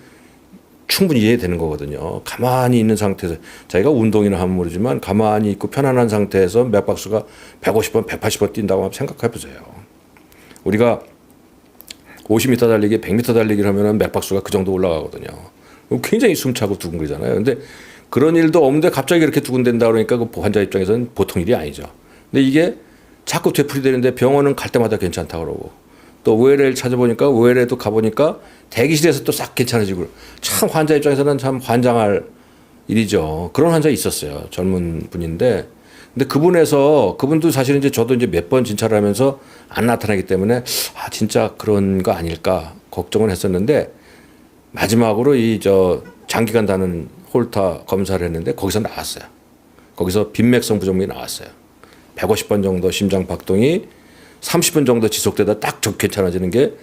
충분히 이해되는 거거든요. 가만히 있는 상태에서 자기가 운동이나 하면 모르지만 가만히 있고 편안한 상태에서 맥박수가 150번, 180번 뛴다고 생각해 보세요. 우리가 50m 달리기, 100m 달리기를 하면은 맥박수가 그 정도 올라가거든요. 굉장히 숨차고 두근거리잖아요. 근데 그런 일도 없는데 갑자기 이렇게 두근댄다 그러니까 그 환자 입장에서는 보통 일이 아니죠. 근데 이게 자꾸 되풀이되는데 병원은 갈 때마다 괜찮다 그러고 또 OLL 찾아보니까 OLL에도 가보니까 대기실에서 또 싹 괜찮아지고 참 환자 입장에서는 참 환장할 일이죠. 그런 환자 있었어요. 젊은 분인데 근데 그분도 사실은 이제 저도 이제 몇 번 진찰을 하면서 안 나타나기 때문에 진짜 그런 거 아닐까 걱정을 했었는데 마지막으로 장기간 다는 홀터 검사를 했는데 거기서 나왔어요. 거기서 빈맥성 부정맥이 나왔어요. 150번 정도 심장 박동이 30분 정도 지속되다 딱 괜찮아지는 게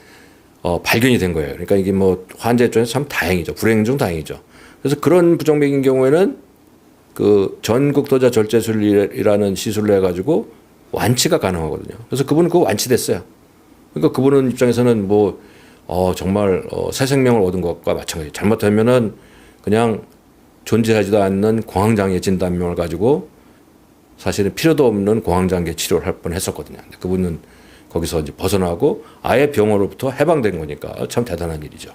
발견이 된 거예요. 그러니까 이게 뭐 환자 입장에서 참 다행이죠. 불행 중 다행이죠. 그래서 그런 부정맥인 경우에는 그 전국도자 절제술이라는 시술을 해가지고 완치가 가능하거든요. 그래서 그분은 그거 완치됐어요. 그러니까 그분은 입장에서는 정말 새 생명을 얻은 것과 마찬가지. 잘못하면은 그냥 존재하지도 않는 공황장애 진단명을 가지고 사실은 필요도 없는 공황장애 치료를 할 뻔했었거든요. 근데 그분은 거기서 이제 벗어나고 아예 병으로부터 해방된 거니까 참 대단한 일이죠.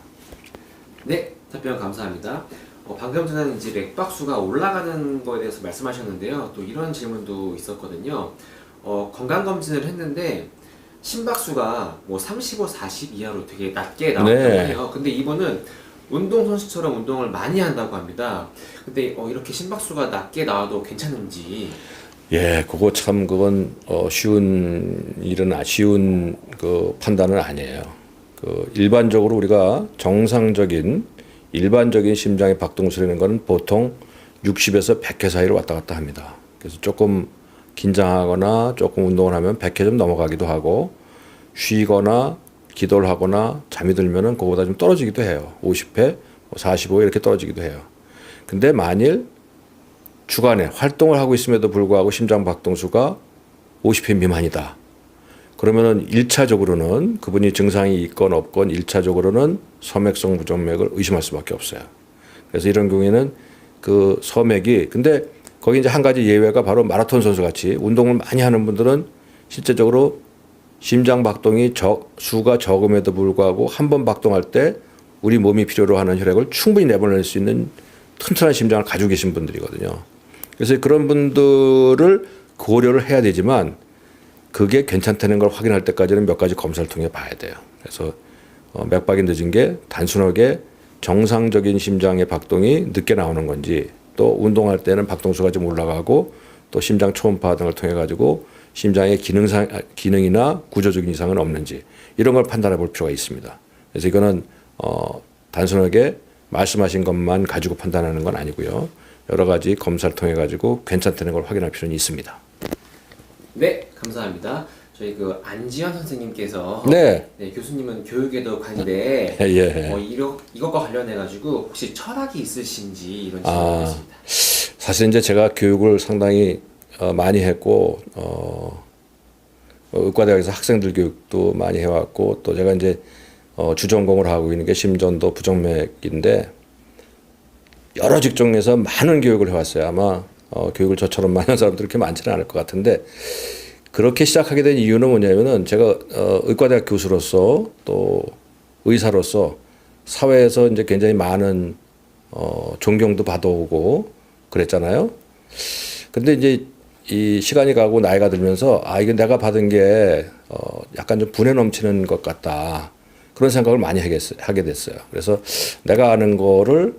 네, 답변 감사합니다. 방금 전에는 이제 맥박수가 올라가는 거에 대해서 말씀하셨는데요. 또 이런 질문도 있었거든요. 건강검진을 했는데 심박수가 35, 40 이하로 되게 낮게 나왔다고 해요. 근데 이분은 운동선수처럼 운동을 많이 한다고 합니다. 근데 이렇게 심박수가 낮게 나와도 괜찮은지. 예, 그건 쉬운 그 판단은 아니에요. 일반적으로 우리가 일반적인 심장의 박동수라는 것은 보통 60에서 100회 사이로 왔다 갔다 합니다. 그래서 조금 긴장하거나 조금 운동을 하면 100회 좀 넘어가기도 하고 쉬거나 기도를 하거나 잠이 들면은 그거보다 좀 떨어지기도 해요. 50회, 45회 이렇게 떨어지기도 해요. 근데 만일 주간에 활동을 하고 있음에도 불구하고 심장 박동수가 50회 미만이다. 그러면은 1차적으로는 그분이 증상이 있건 없건 1차적으로는 서맥성 부정맥을 의심할 수밖에 없어요. 그래서 이런 경우에는 그 서맥이 근데 거기 이제 한 가지 예외가 바로 마라톤 선수 같이 운동을 많이 하는 분들은 실제적으로 심장 박동이 수가 적음에도 불구하고 한 번 박동할 때 우리 몸이 필요로 하는 혈액을 충분히 내보낼 수 있는 튼튼한 심장을 가지고 계신 분들이거든요. 그래서 그런 분들을 고려를 해야 되지만 그게 괜찮다는 걸 확인할 때까지는 몇 가지 검사를 통해 봐야 돼요. 그래서 맥박이 늦은 게 단순하게 정상적인 심장의 박동이 늦게 나오는 건지 또 운동할 때는 박동수가 좀 올라가고 또 심장 초음파 등을 통해 가지고 심장의 기능이나 구조적인 이상은 없는지 이런 걸 판단해 볼 필요가 있습니다. 그래서 이거는 단순하게 말씀하신 것만 가지고 판단하는 건 아니고요. 여러 가지 검사를 통해 가지고 괜찮다는 걸 확인할 필요는 있습니다. 네, 감사합니다. 저희 그 안지현 선생님께서 네. 교수님은 교육에도 관인데 이것과 관련해 가지고 혹시 철학이 있으신지 이런 질문이 있습니다. 사실 이제 제가 교육을 상당히 많이 했고 의과대학에서 학생들 교육도 많이 해왔고 또 제가 이제 주전공을 하고 있는 게 심전도 부정맥인데 여러 직종에서 많은 교육을 해왔어요. 아마 교육을 저처럼 많은 사람들이 그렇게 많지는 않을 것 같은데 그렇게 시작하게 된 이유는 뭐냐면은 제가 의과대학 교수로서 또 의사로서 사회에서 이제 굉장히 많은 존경도 받아오고 그랬잖아요. 근데 이제 이 시간이 가고 나이가 들면서 이게 내가 받은 게 약간 좀 분에 넘치는 것 같다. 그런 생각을 많이 하게 됐어요. 그래서 내가 아는 거를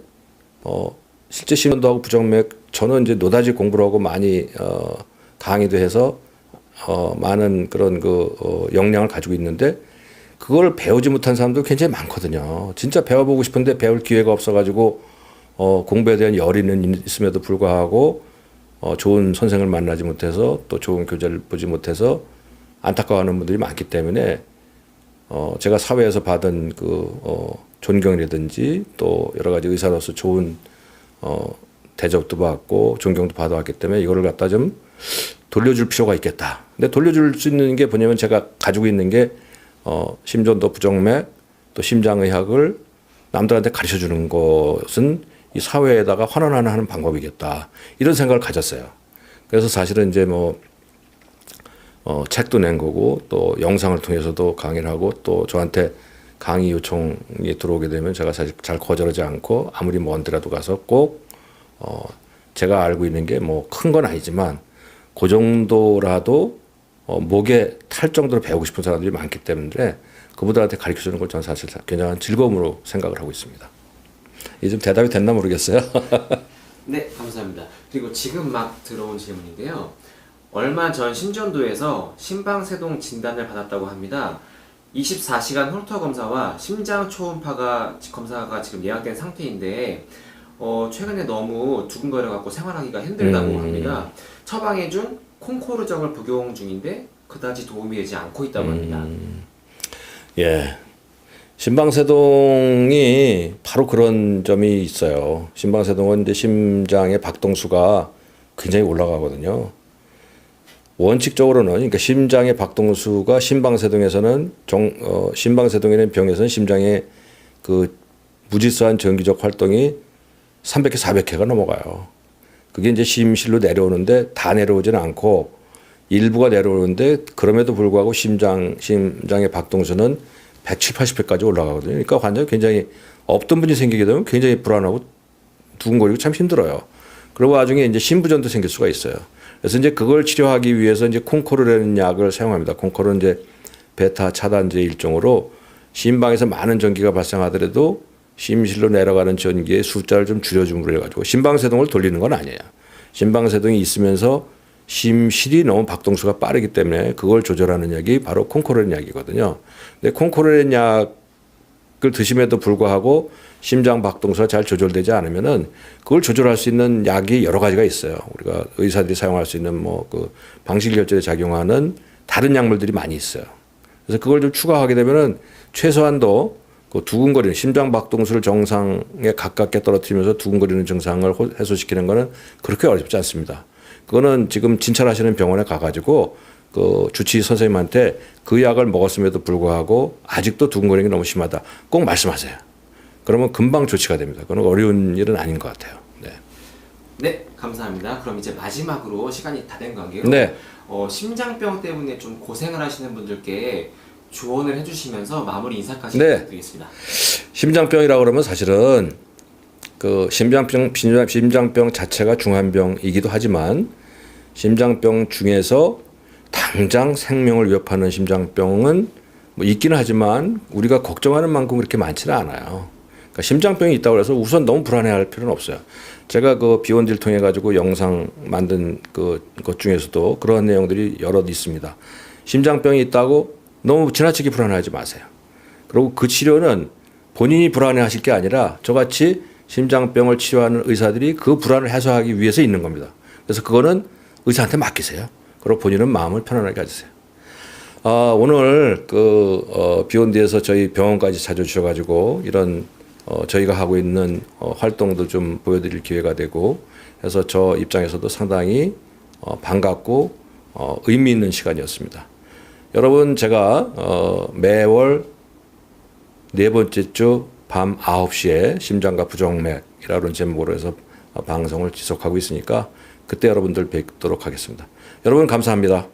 실제 심전도 하고 부정맥 저는 이제 노다지 공부를 하고 많이 강의도 해서 많은 그런 역량을 가지고 있는데 그걸 배우지 못한 사람도 굉장히 많거든요. 진짜 배워보고 싶은데 배울 기회가 없어가지고 공부에 대한 열의는 있음에도 불구하고 좋은 선생을 만나지 못해서 또 좋은 교재를 보지 못해서 안타까워하는 분들이 많기 때문에 제가 사회에서 받은 존경이라든지 또 여러 가지 의사로서 좋은 대접도 받고 존경도 받아왔기 때문에 이거를 갖다 좀 돌려줄 필요가 있겠다. 근데 돌려줄 수 있는 게 뭐냐면 제가 가지고 있는 게 심전도 부정맥 또 심장의학을 남들한테 가르쳐 주는 것은 이 사회에다가 환원하는 방법이겠다. 이런 생각을 가졌어요. 그래서 사실은 이제 책도 낸 거고 또 영상을 통해서도 강의를 하고 또 저한테 강의 요청이 들어오게 되면 제가 사실 잘 거절하지 않고 아무리 먼 데라도 가서 꼭 제가 알고 있는 게 큰 건 아니지만 그 정도라도 목에 탈 정도로 배우고 싶은 사람들이 많기 때문에 그분들한테 가르쳐 주는 걸 저는 사실 굉장한 즐거움으로 생각을 하고 있습니다. 이게 좀 대답이 됐나 모르겠어요. 네, 감사합니다. 그리고 지금 막 들어온 질문인데요. 얼마 전 심전도에서 심방세동 진단을 받았다고 합니다. 24시간 홀터 검사와 심장 초음파가 검사가 지금 예약된 상태인데 최근에 너무 두근거려 갖고 생활하기가 힘들다고 합니다. 처방해준 콩코르정을 복용 중인데 그다지 도움이 되지 않고 있다고 합니다. 예. 심방세동이 바로 그런 점이 있어요. 심방세동은 이제 심장의 박동수가 굉장히 올라가거든요. 원칙적으로는 그러니까 심장의 박동수가 심방세동에서는 심방세동이라는 병에서는 심장의 그 무질서한 전기적 활동이 300회, 400회가 넘어가요. 그게 이제 심실로 내려오는데 다 내려오지는 않고 일부가 내려오는데 그럼에도 불구하고 심장의 박동수는 170, 80회까지 올라가거든요. 그러니까 환자가 굉장히 없던 분이 생기게 되면 굉장히 불안하고 두근거리고 참 힘들어요. 그리고 나중에 이제 심부전도 생길 수가 있어요. 그래서 이제 그걸 치료하기 위해서 이제 콩코르라는 약을 사용합니다. 콩코르는 이제 베타 차단제 일종으로 심방에서 많은 전기가 발생하더라도 심실로 내려가는 전기의 숫자를 좀 줄여줌으로 해가지고 심방세동을 돌리는 건 아니에요. 심방세동이 있으면서 심실이 너무 박동수가 빠르기 때문에 그걸 조절하는 약이 바로 콩코르린 약이거든요. 근데 콩코르린 약을 드심에도 불구하고 심장 박동수가 잘 조절되지 않으면은 그걸 조절할 수 있는 약이 여러 가지가 있어요. 우리가 의사들이 사용할 수 있는 그 방실결절에 작용하는 다른 약물들이 많이 있어요. 그래서 그걸 좀 추가하게 되면은 최소한도 그 두근거리는 심장 박동수를 정상에 가깝게 떨어뜨리면서 두근거리는 증상을 해소시키는 거는 그렇게 어렵지 않습니다. 그거는 지금 진찰하시는 병원에 가가지고 그 주치의 선생님한테 그 약을 먹었음에도 불구하고 아직도 두근거리는 게 너무 심하다. 꼭 말씀하세요. 그러면 금방 조치가 됩니다. 그건 어려운 일은 아닌 것 같아요. 네. 네, 감사합니다. 그럼 이제 마지막으로 시간이 다 된 관계로 네. 심장병 때문에 좀 고생을 하시는 분들께 조언을 해주시면서 마무리 인사까지 네. 부탁드리겠습니다. 심장병이라고 그러면 사실은 그 심장병 자체가 중환병이기도 하지만 심장병 중에서 당장 생명을 위협하는 심장병은 있기는 하지만 우리가 걱정하는 만큼 그렇게 많지는 않아요. 그러니까 심장병이 있다고 해서 우선 너무 불안해할 필요는 없어요. 제가 그 비원디를 통해 가지고 영상 만든 것 중에서도 그런 내용들이 여럿 있습니다. 심장병이 있다고 너무 지나치게 불안해하지 마세요. 그리고 그 치료는 본인이 불안해하실 게 아니라 저같이 심장병을 치료하는 의사들이 그 불안을 해소하기 위해서 있는 겁니다. 그래서 그거는 의사한테 맡기세요. 그리고 본인은 마음을 편안하게 가지세요. 오늘 비욘디에서 저희 병원까지 찾아주셔가지고 이런 저희가 하고 있는 활동도 좀 보여드릴 기회가 되고 해서 저 입장에서도 상당히 반갑고 의미 있는 시간이었습니다. 여러분 제가 매월 네 번째 주 밤 9시에 심장과 부정맥이라는 제목으로 해서 방송을 지속하고 있으니까 그때 여러분들 뵙도록 하겠습니다. 여러분 감사합니다.